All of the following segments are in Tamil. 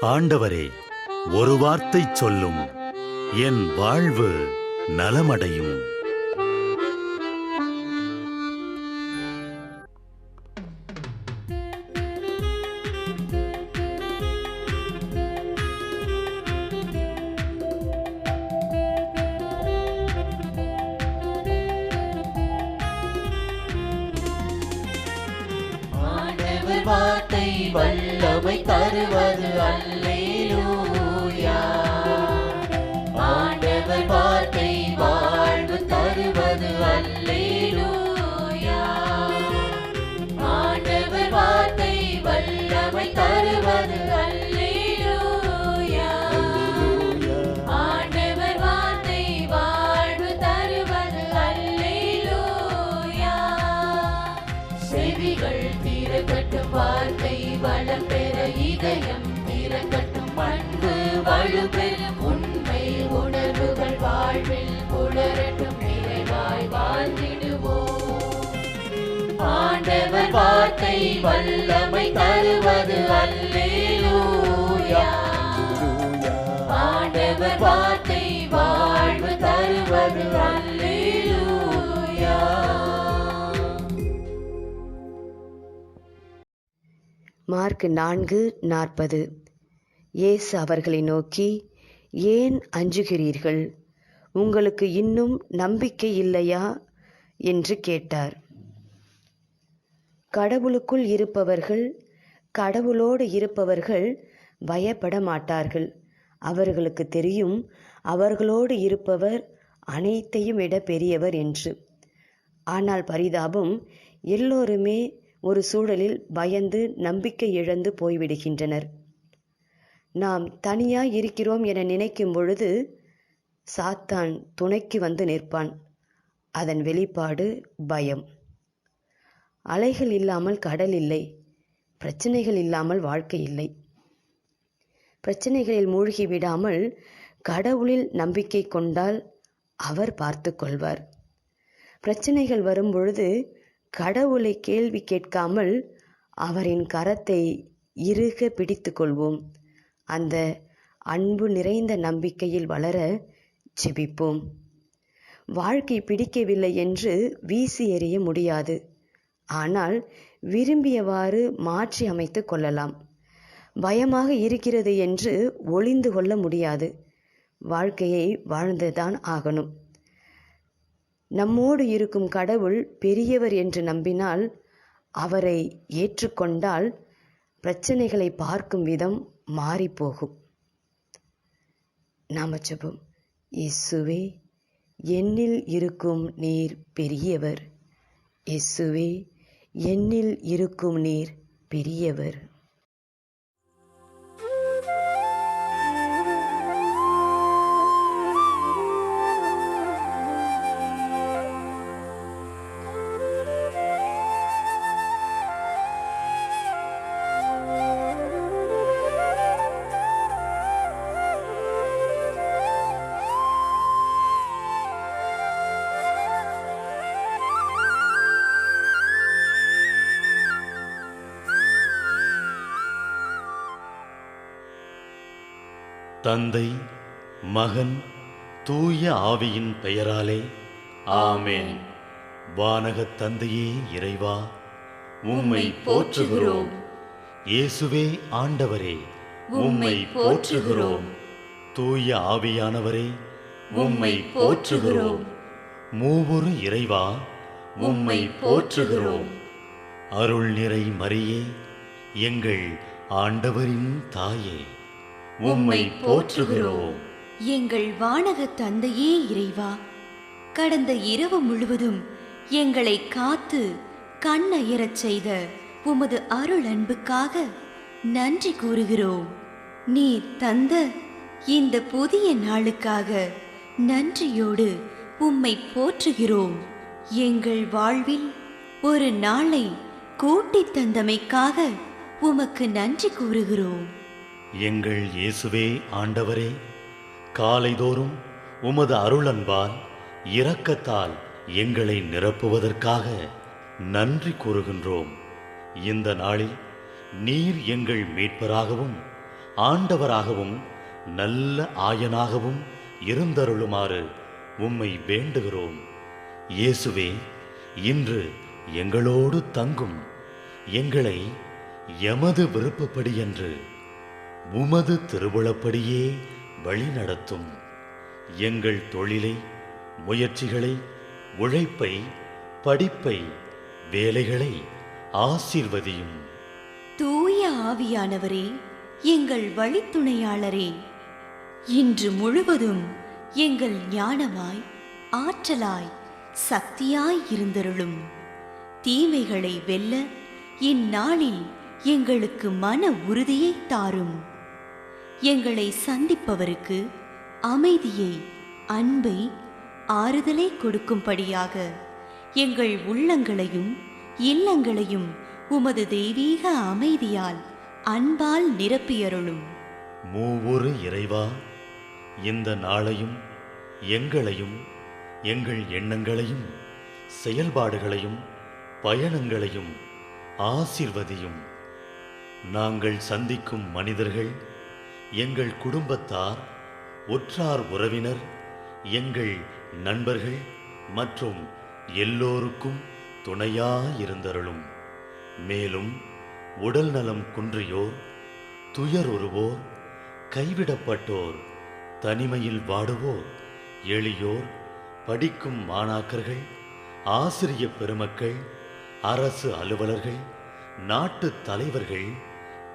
ஆண்டவரே, ஒரு வார்த்தை சொல்லும், என் வாழ்வு நலமடையும். வார்த்தை வல்லமை தருவது அல்லேலூயா. ஆண்டவர் வார்த்தை வாழ்வு தருவது அல்லேலூயா. ஆண்டவர் வார்த்தை வல்லமை தருவது அல்லேலூயா. ஆண்டவர் வார்த்தை வாழ்வு தருவது அல்லேலூயா. செவிகள் திறக்கட்டும், வார்த்தை வளம் பெற இதயம் திறக்கட்டும், அன்பு வலுப்பெறும், உண்மை உணர்வுகள் வாழ்வில் புலரட்டும், நிறைவாய் வாழ்ந்திடுவோம். ஆண்டவர் வார்த்தை வல்லமை தருவது அல்லேலூயா. ஆண்டவர் வார்த்தை வாழ்வு தருவது அல்லேலூயா. மார்க் 4:40. இயேசு அவர்களை நோக்கி, ஏன் அஞ்சுகிறீர்கள்? உங்களுக்கு இன்னும் நம்பிக்கை இல்லையா என்று கேட்டார். கடவுளுக்குள் இருப்பவர்கள், கடவுளோடு இருப்பவர்கள் பயப்பட மாட்டார்கள். அவர்களுக்கு தெரியும், அவர்களோடு இருப்பவர் அனைத்தையும் விட பெரியவர் என்று. ஆனால் பரிதாபம், எல்லோருமே ஒரு சூழலில் பயந்து நம்பிக்கை இழந்து போய்விடுகின்றனர். நாம் தனியாய் இருக்கிறோம் என நினைக்கும் பொழுது சாத்தான் துணைக்கு வந்து நிற்பான். அதன் வெளிப்பாடு பயம். அலைகள் இல்லாமல் கடல் இல்லை, பிரச்சனைகள் இல்லாமல் வாழ்க்கை இல்லை. பிரச்சனைகளில் மூழ்கி விடாமல் கடவுளில் நம்பிக்கை கொண்டால் அவர் பார்த்து கொள்வார். பிரச்சனைகள் வரும்பொழுது கடவுளை கேள்வி கேட்காமல் அவரின் கரத்தை இறுக பிடித்து கொள்வோம். அந்த அன்பு நிறைந்த நம்பிக்கையில் வளர ஜெபிப்போம். வாழ்க்கை பிடிக்கவில்லை என்று வீசி எறிய முடியாது. ஆனால் விரும்பியவாறு மாற்றி அமைத்து கொள்ளலாம். பயமாக இருக்கிறது என்று ஒளிந்து கொள்ள முடியாது. வாழ்க்கையை வாழ்ந்துதான் ஆகணும். நம்மோடு இருக்கும் கடவுள் பெரியவர் என்று நம்பினால், அவரை ஏற்றுக்கொண்டால் பிரச்சனைகளை பார்க்கும் விதம் மாறிப்போகும். நாம ஜெபம். இயேசுவே, என்னில் இருக்கும் நீர் பெரியவர். இயேசுவே, என்னில் இருக்கும் நீர் பெரியவர். தந்தை, மகன், தூய ஆவியின் பெயராலே ஆமென். வானகத் தந்தையே இறைவா, உம்மை போற்றுகிறோம். இயேசுவே ஆண்டவரே, உம்மை போற்றுகிறோம். தூய ஆவியானவரே, உம்மை போற்றுகிறோம். மூவொரு இறைவா, உம்மை போற்றுகிறோம். அருள் நிறை மரியே, எங்கள் ஆண்டவரின் தாயே, உம்மை போற்றுகிறோம். எங்கள் வானக தந்தையே இறைவா, கடந்த இரவு முழுவதும் எங்களை காத்து கண்ணயரச் செய்த உமது அருள் அன்புக்காக நன்றி கூறுகிறோம். நீர் தந்த இந்த புதிய நாளுக்காக நன்றியோடு உம்மை போற்றுகிறோம். எங்கள் வாழ்வில் ஒரு நாளை கூட்டித் தந்தமைக்காக உமக்கு நன்றி கூறுகிறோம். எங்கள் இயேசுவே ஆண்டவரே, காலைதோறும் உமது அருளன்பால் இரக்கத்தால் எங்களை நிரப்புவதற்காக நன்றி கூறுகின்றோம். இந்த நாளில் நீர் எங்கள் மீட்பராகவும் ஆண்டவராகவும் நல்ல ஆயனாகவும் இருந்தருளுமாறு உம்மை வேண்டுகிறோம். இயேசுவே, இன்று எங்களோடு தங்கும். எங்களை எமது விருப்பப்படியன்று உமது திருவுளப்படியே வழிநடத்தும். எங்கள் தொழிலை, முயற்சிகளை, உழைப்பை, படிப்பை, வேலைகளை ஆசீர்வதியும். தூய ஆவியானவரே, எங்கள் வழித்துணையாளரே, இன்று முழுவதும் எங்கள் ஞானமாய், ஆற்றலாய், சக்தியாய் இருந்தருளும். தீமைகளை வெல்ல இந்நாளில் எங்களுக்கு மன உறுதியை தாரும். எங்களை சந்திப்பவருக்கு அமைதியை, அன்பை, ஆறுதலை கொடுக்கும்படியாக எங்கள் உள்ளங்களையும் இல்லங்களையும் உமது தெய்வீக அமைதியால், அன்பால் நிரப்பியருளும். மூவொரு இறைவா, இந்த நாளையும் எங்களையும், எங்கள் எண்ணங்களையும், செயல்பாடுகளையும், பயணங்களையும் ஆசீர்வதியும். நாங்கள் சந்திக்கும் மனிதர்கள், எங்கள் குடும்பத்தார், உற்றார் உறவினர், எங்கள் நண்பர்கள் மற்றும் எல்லோருக்கும் துணையாயிருந்தருளும். மேலும் உடல் நலம் குன்றியோர், துயருறுவோர், கைவிடப்பட்டோர், தனிமையில் வாடுவோர், எளியோர், படிக்கும் மாணாக்கர்கள், ஆசிரிய பெருமக்கள், அரசு அலுவலர்கள், நாட்டு தலைவர்கள்,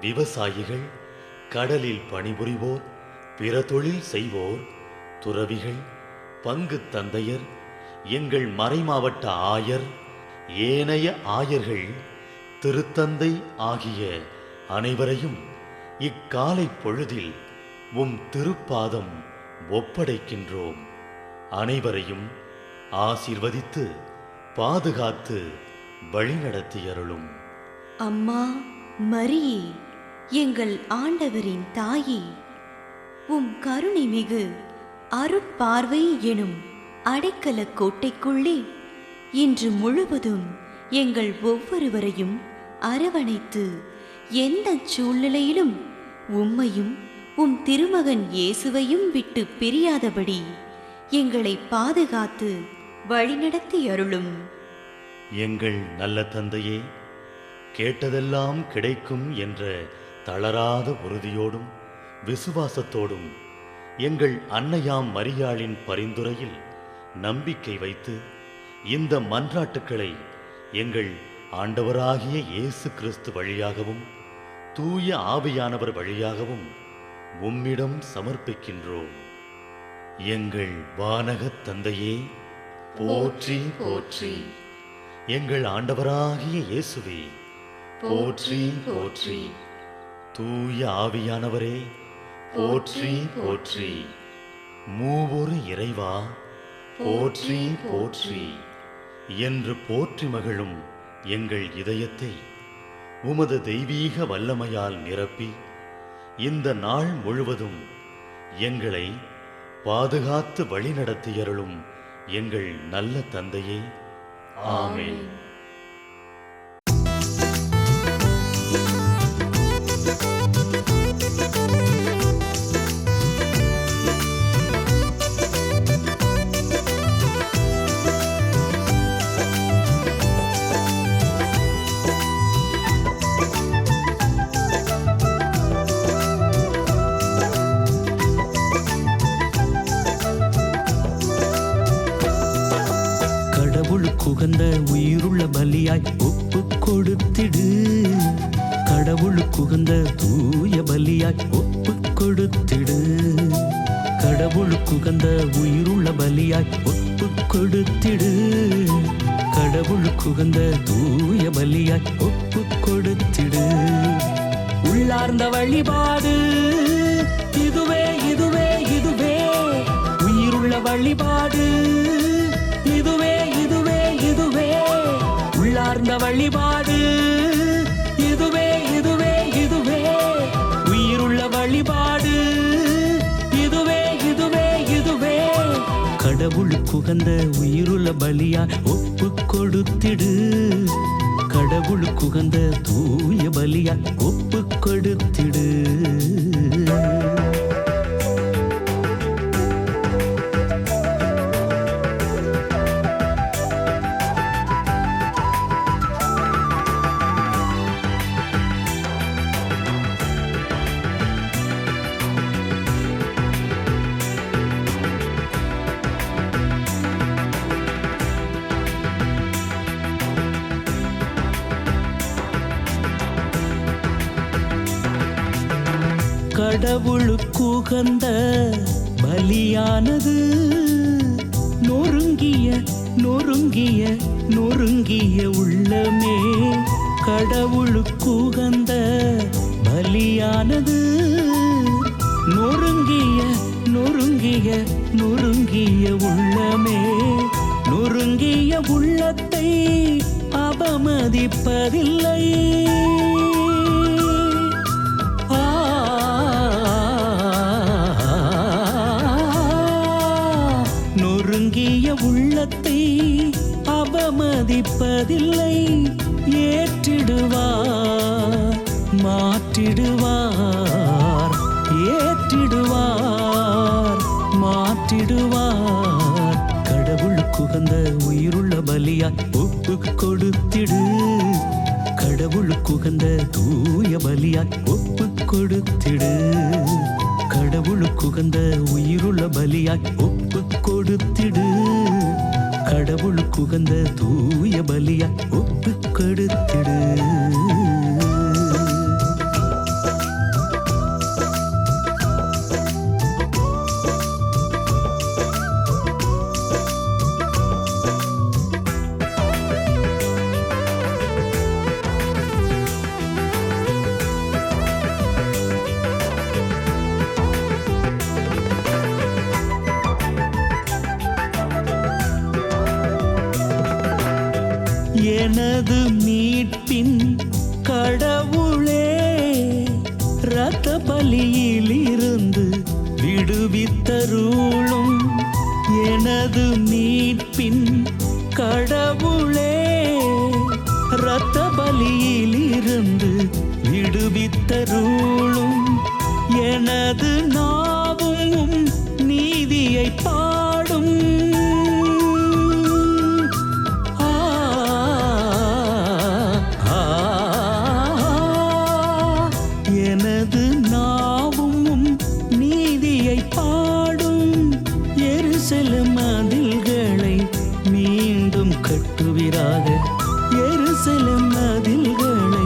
விவசாயிகள், கடலில் பணிபுரிவோர், பிற தொழில் செய்வோர், துறவிகள், பங்கு தந்தையர், எங்கள் மறைமாவட்ட ஆயர், ஏனைய ஆயர்கள், திருத்தந்தை ஆகிய அனைவரையும் இக்காலை பொழுதில் உம் திருப்பாதம் ஒப்படைக்கின்றோம். அனைவரையும் ஆசீர்வதித்து பாதுகாத்து வழிநடத்தியருளும். அம்மா மரியே, எங்கள் ஆண்டவரின் தாயே, உம் கருணை மிகு அருட்பார்வை எனும் அடைக்கல கோட்டைக்குள்ளே இன்று முழுவதும் எங்கள் ஒவ்வொருவரையும் அரவணைத்து எந்த சூழ்நிலையிலும் உம்மையும் உம் திருமகன் இயேசுவையும் விட்டு பிரியாதபடி எங்களை பாதுகாத்து வழிநடத்தி அருளும். எங்கள் நல்ல தந்தையே, கேட்டதெல்லாம் கிடைக்கும் என்ற தளராத உறுதியோடும் விசுவாசத்தோடும் எங்கள் அன்னையாம் மரியாளின் பரிந்துரையில் நம்பிக்கை வைத்து இந்த மன்றாட்டுக்களை எங்கள் ஆண்டவராகிய இயேசு கிறிஸ்து வழியாகவும் தூய ஆவியானவர் வழியாகவும் உம்மிடம் சமர்ப்பிக்கின்றோம். எங்கள் வானகத் தந்தையே, போற்றி போற்றி. எங்கள் ஆண்டவராகிய இயேசுவே, போற்றி போற்றி. தூய ஆவியானவரே, போற்றி போற்றி. மூவொரு இறைவா, போற்றி போற்றி என்று போற்றி மகிழும் எங்கள் இதயத்தை உமது தெய்வீக வல்லமையால் நிரப்பி இந்த நாள் முழுவதும் எங்களை பாதுகாத்து வழிநடத்தியருளும் எங்கள் நல்ல தந்தையே, ஆமென். உகந்த உயிருள்ள பலியாய் ஒப்பு கொடுத்திடு. கடவுளுக்குகந்த தூய பலியாய் ஒப்பு கொடுத்திடு. கடவுளுக்குகந்த உயிருள்ள பலியாய் ஒப்பு கொடுத்திடு. கடவுளுக்குகந்த தூய பலியாய் ஒப்பு கொடுத்திடு. உள்ளார்ந்த வழிபாடு இதுவே இதுவே இதுவே. உயிருள்ள வழிபாடு இதுவே இதுவே இதுவே. உள்ளார்ந்த வழிபாடு இதுவே இதுவே இதுவே. உயிருள்ள வழிபாடு இதுவே இதுவே இதுவே. கடவுளுக்குகந்த உயிருள்ள பலியா ஒப்பு கொடுத்திடு. கடவுளுக்குகந்த தூய பலியா ஒப்பு கொடுத்திடு. கடவுளுக்குகந்த பலியானது. நொறுங்கிய நொறுங்கிய நொறுங்கிய உள்ளமே, கடவுளுக்குகந்த பலியானது. நொறுங்கிய நொறுங்கிய நொறுங்கிய உள்ளமே, நொறுங்கிய உள்ளத்தை அவமதிப்பதில்லை. நொறுங்கிய உள்ளத்தை அவமதிப்பதில்லை. ஏற்றிடுவார் மாற்றிடுவார், ஏற்றிடுவார் மாற்றிடுவார். கடவுளுக்குகந்த உயிருள்ள பலியாய் ஒப்பு கொடுத்திடு. கடவுளுக்குகந்த தூய பலியாய் ஒப்பு கொடுத்திடு. கடவுளுக்குகந்த உயிருள்ள பலியாய் ஒப்பு கொடுத்திடு. கடவுளுக்குகந்த தூய பலியாய் ஒப்பு கொடுத்திடு. எனது மீட்பின் கடவுளே, இரத்த பலியிலிருந்து விடுவித்தருளும். எனது மீட்பின் கடவுளே, இரத்த பலியிலிருந்து விடுவித்தருளும். எனது நாவும் நீதியை பாடும். எனது நாவும் நீதியை பாடும். எருசலேம் மதில்களை மீண்டும் கட்டுவீராக. எருசலேம் மதில்களை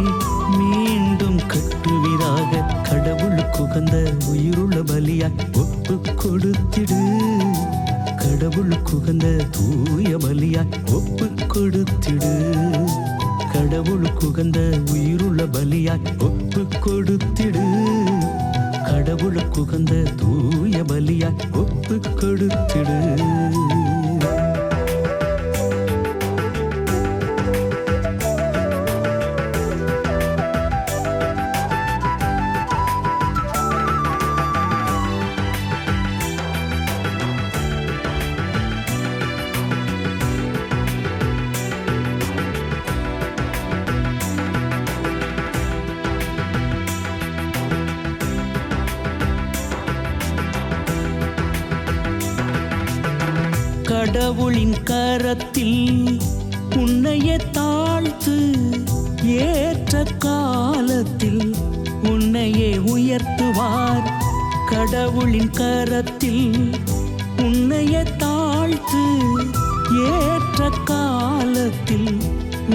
மீண்டும் கட்டுவீராக. கடவுளுக்குகந்த உயிருள்ள பலியாய் ஒப்பு கொடுத்திடு. கடவுளுக்குகந்த தூய பலியாய் ஒப்பு கொடுத்திடு. கடவுளுக்குகந்த உயிருள்ள பலியாய் ஒப்பு கொடுத்திடு. கடவுளுக்குகந்த தூய பலியாய் ஒப்பு கொடுத்திடு. கடவுளின் கரத்தில் உன்னையே தாழ்த்து. ஏற்ற காலத்தில் உன்னையே உயர்த்துவார். கடவுளின் கரத்தில் உன்னையே தாழ்த்து. ஏற்ற காலத்தில்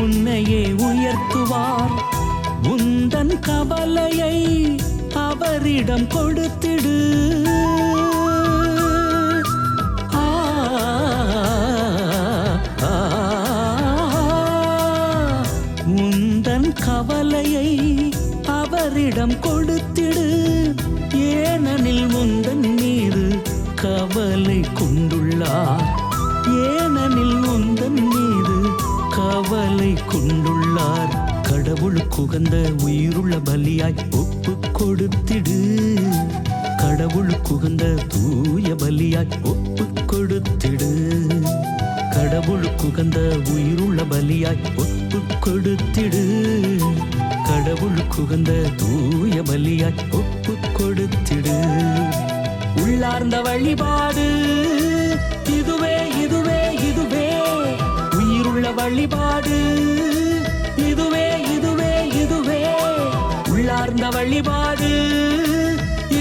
உன்னையே உயர்த்துவார். உந்தன் கவலையை அவரிடம் கொடுத்திடு. உந்தன் கவலையை அவரிடம் கொடுத்திடு. ஏனெனில் உந்தன் மீது கவலை கொண்டுள்ளார். ஏனெனில் உந்தன் மீது கவலை கொண்டுள்ளார். கடவுளுக்குகந்த உயிருள்ள பலியாய் ஒப்பு கொடுத்திடு. கடவுளுக்குகந்த தூய பலியாய் ஒப்பு கொடுத்திடு. கடவுளுக்குகந்த உயிருள்ள பலியாய் ஒப்பு கொடுத்திடு. கடவுளுக்குகந்த தூய பலியாய் ஒப்பு கொடுத்திடு. உள்ளார்ந்த வழிபாடு இதுவே இதுவே இதுவே. உயிருள்ள வழிபாடு இதுவே இதுவே இதுவே. உள்ளார்ந்த வழிபாடு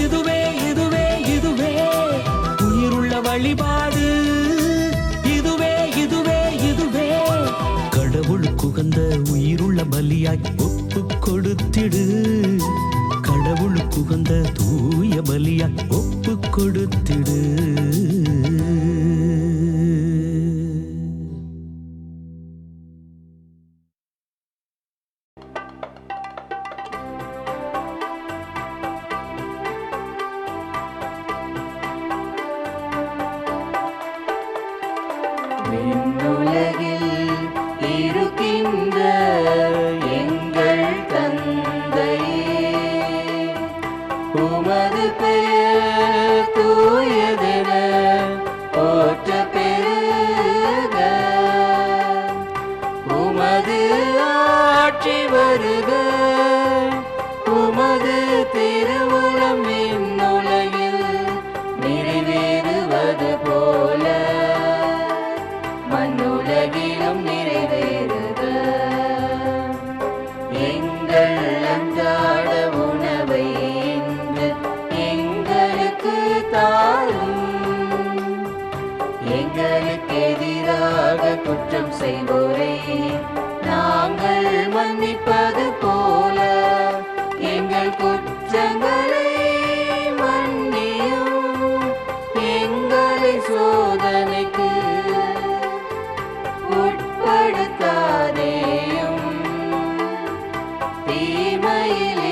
இதுவே இதுவே இதுவே. உயிருள்ள வழிபாடு இதுவே இதுவே இதுவே. கடவுளுக்குகந்த உயிருள்ள பலியாய் ஒப்பு கொடுத்திடு. கடவுளுக்கு உகந்த தூய பலியா ஒப்பு கொடுத்திடு. விண்ணுலகில் இருக்கின்ற எங்கள் தந்தையே, உமது பெயர் தூயதென போற்ற பெருக. உமது ஆட்சி வருக. உமது திருவுளம் விண்ணுலகில் நிறைவேறுவது போல மண்ணுலகிலும் நிறைவேறுக. எங்கள் அன்றாட உணவை இன்று எங்களுக்கு தாரும். எங்களுக்கு எதிராக குற்றம் செய்வோரை நாங்கள் மன்னிப்பது போல எங்கள் குற்றங்களை மன்னியும். எங்களை சோதனைக்கு உட்படுத்தாதேயும், தீமையில்